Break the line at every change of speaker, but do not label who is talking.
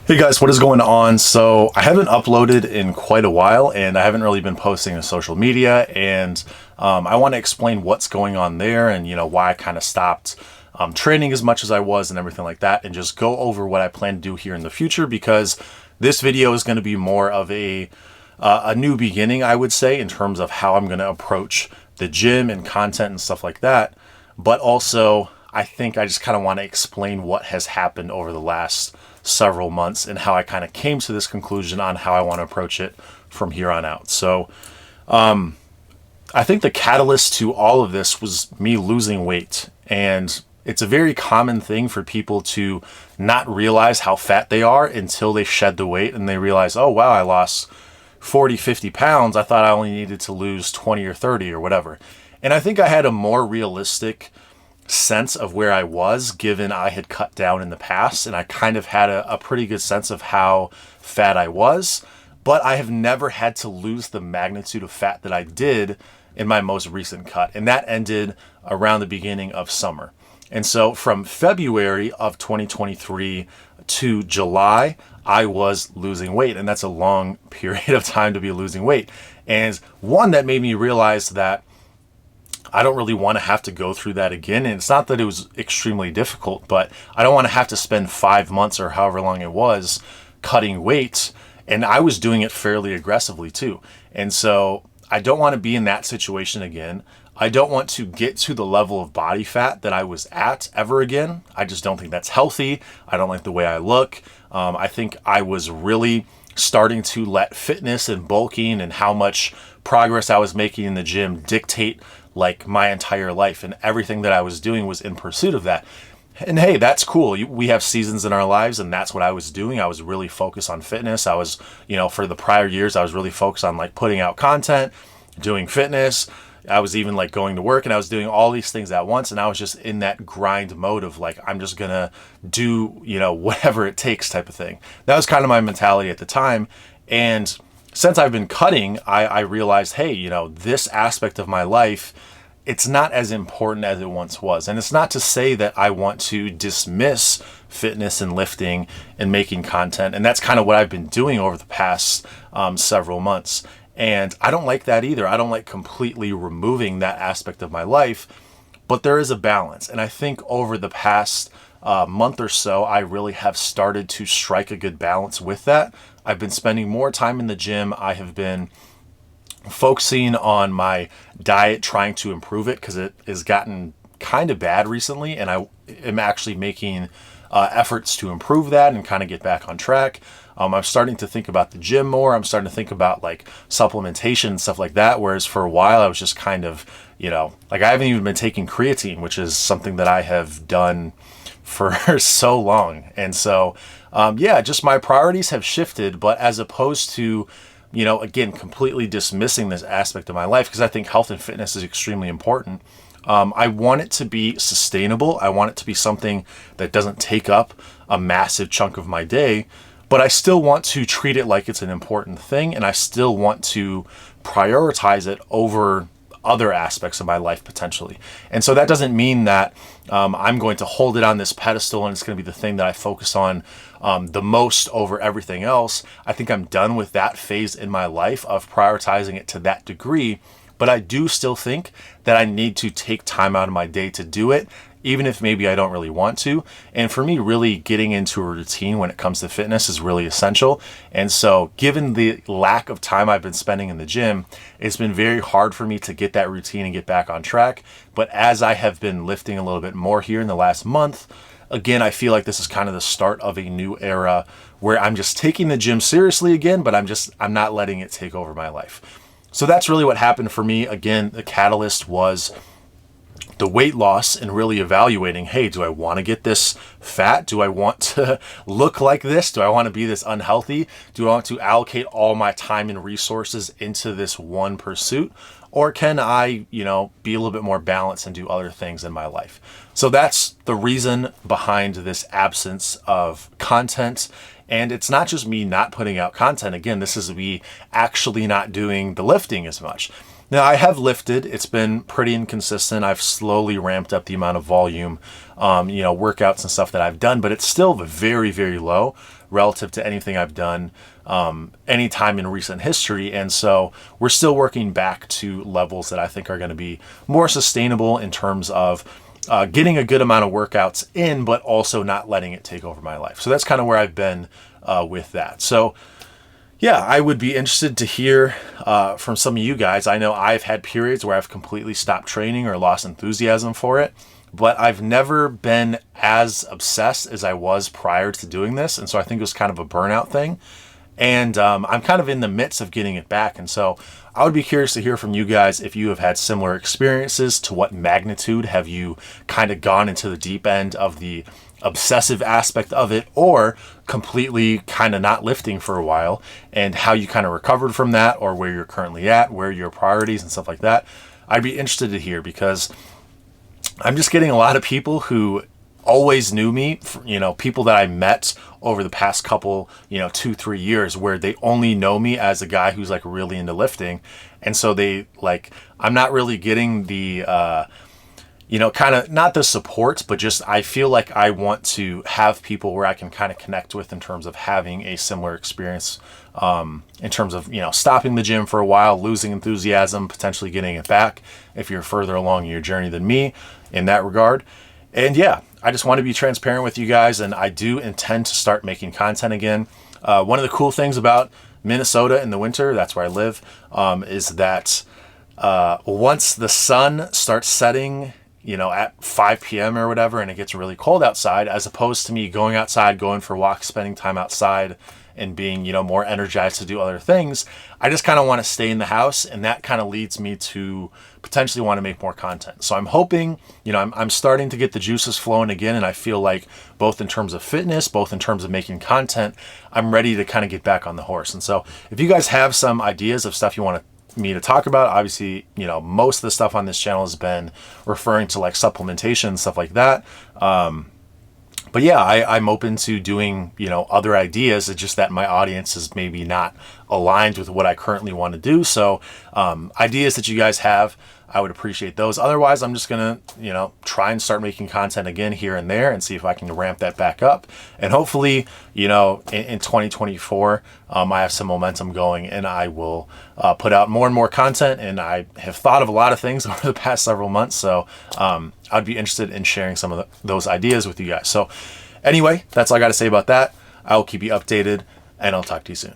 Hey guys, what is going on? So I haven't uploaded in quite a while and I haven't really been posting to social media, and I want to explain what's going on there and why I kind of stopped training as much as I was and everything like that, and just go over what I plan to do here in the future, because this video is going to be more of a new beginning, I would say, in terms of how I'm going to approach the gym and content and stuff like that. But also, I think I just kind of want to explain what has happened over the last several months and how I kind of came to this conclusion on how I want to approach it from here on out. So I think the catalyst to all of this was me losing weight. And it's a very common thing for people to not realize how fat they are until they shed the weight and they realize, oh, wow, I lost 40, 50 pounds. I thought I only needed to lose 20 or 30 or whatever. And I think I had a more realistic sense of where I was, given I had cut down in the past, and I kind of had a pretty good sense of how fat I was, but I have never had to lose the magnitude of fat that I did in my most recent cut, and that ended around the beginning of summer. And so from February of 2023 to July, I was losing weight, and that's a long period of time to be losing weight. And one that made me realize that I don't really want to have to go through that again. And it's not that it was extremely difficult, but I don't want to have to spend 5 months or however long it was cutting weight. And I was doing it fairly aggressively too. And so I don't want to be in that situation again. I don't want to get to the level of body fat that I was at ever again. I just don't think that's healthy. I don't like the way I look. I think I was really starting to let fitness and bulking and how much progress I was making in the gym dictate like my entire life, and everything that I was doing was in pursuit of that. And hey, that's cool. We have seasons in our lives, and that's what I was doing. I was really focused on fitness. I was, for the prior years, I was really focused on like putting out content, doing fitness. I was even like going to work, and I was doing all these things at once. And I was just in that grind mode of like, I'm just gonna do, whatever it takes type of thing. That was kind of my mentality at the time. And since I've been cutting, I realized, hey, this aspect of my life, it's not as important as it once was. And it's not to say that I want to dismiss fitness and lifting and making content. And that's kind of what I've been doing over the past several months. And I don't like that either. I don't like completely removing that aspect of my life, but there is a balance. And I think over the past month or so, I really have started to strike a good balance with that. I've been spending more time in the gym. I have been focusing on my diet, trying to improve it, because it has gotten kind of bad recently, and I am actually making efforts to improve that and kind of get back on track. I'm starting to think about the gym more. I'm starting to think about like supplementation and stuff like that, whereas for a while I was just kind of, like I haven't even been taking creatine, which is something that I have done for so long. And so just my priorities have shifted, but as opposed to, again, completely dismissing this aspect of my life, because I think health and fitness is extremely important. I want it to be sustainable. I want it to be something that doesn't take up a massive chunk of my day, but I still want to treat it like it's an important thing, and I still want to prioritize it over other aspects of my life potentially. And so that doesn't mean that I'm going to hold it on this pedestal and it's going to be the thing that I focus on the most over everything else. I think I'm done with that phase in my life of prioritizing it to that degree, but I do still think that I need to take time out of my day to do it, even if maybe I don't really want to. And for me, really getting into a routine when it comes to fitness is really essential. And so given the lack of time I've been spending in the gym, it's been very hard for me to get that routine and get back on track. But as I have been lifting a little bit more here in the last month, again, I feel like this is kind of the start of a new era where I'm just taking the gym seriously again, but I'm not letting it take over my life. So that's really what happened for me. Again, the catalyst was the weight loss and really evaluating, hey, do I want to get this fat? Do I want to look like this? Do I want to be this unhealthy? Do I want to allocate all my time and resources into this one pursuit? Or can I, be a little bit more balanced and do other things in my life? So that's the reason behind this absence of content. And it's not just me not putting out content. Again, this is me actually not doing the lifting as much. Now, I have lifted. It's been pretty inconsistent. I've slowly ramped up the amount of volume, workouts and stuff that I've done, but it's still very, very low relative to anything I've done any time in recent history. And so we're still working back to levels that I think are going to be more sustainable in terms of getting a good amount of workouts in, but also not letting it take over my life. So that's kind of where I've been with that. So yeah, I would be interested to hear from some of you guys. I know I've had periods where I've completely stopped training or lost enthusiasm for it, but I've never been as obsessed as I was prior to doing this. And so I think it was kind of a burnout thing. And I'm kind of in the midst of getting it back. And so I would be curious to hear from you guys if you have had similar experiences. To what magnitude have you kind of gone into the deep end of the obsessive aspect of it, or completely kind of not lifting for a while, and how you kind of recovered from that, or where you're currently at, where your priorities and stuff like that. I'd be interested to hear, because I'm just getting a lot of people who always knew me, people that I met over the past couple, 2-3 years, where they only know me as a guy who's like really into lifting. And so I'm not really getting the, kind of not the support, but just I feel like I want to have people where I can kind of connect with in terms of having a similar experience, in terms of, stopping the gym for a while, losing enthusiasm, potentially getting it back if you're further along in your journey than me in that regard. And yeah, I just want to be transparent with you guys, and I do intend to start making content again. One of the cool things about Minnesota in the winter, that's where I live, is that once the sun starts setting, at 5 p.m. or whatever, and it gets really cold outside, as opposed to me going outside, going for walks, spending time outside, and being, more energized to do other things, I just kind of want to stay in the house, and that kind of leads me to potentially want to make more content. So I'm hoping, I'm starting to get the juices flowing again, and I feel like both in terms of fitness, both in terms of making content, I'm ready to kind of get back on the horse. And so if you guys have some ideas of stuff you want me to talk about, obviously, most of the stuff on this channel has been referring to like supplementation and stuff like that. But yeah, I'm open to doing, other ideas. It's just that my audience is maybe not aligned with what I currently want to do. So ideas that you guys have, I would appreciate those. Otherwise, I'm just going to, try and start making content again here and there and see if I can ramp that back up. And hopefully, in 2024, I have some momentum going, and I will put out more and more content. And I have thought of a lot of things over the past several months. So I'd be interested in sharing some of those ideas with you guys. So anyway, that's all I got to say about that. I will keep you updated, and I'll talk to you soon.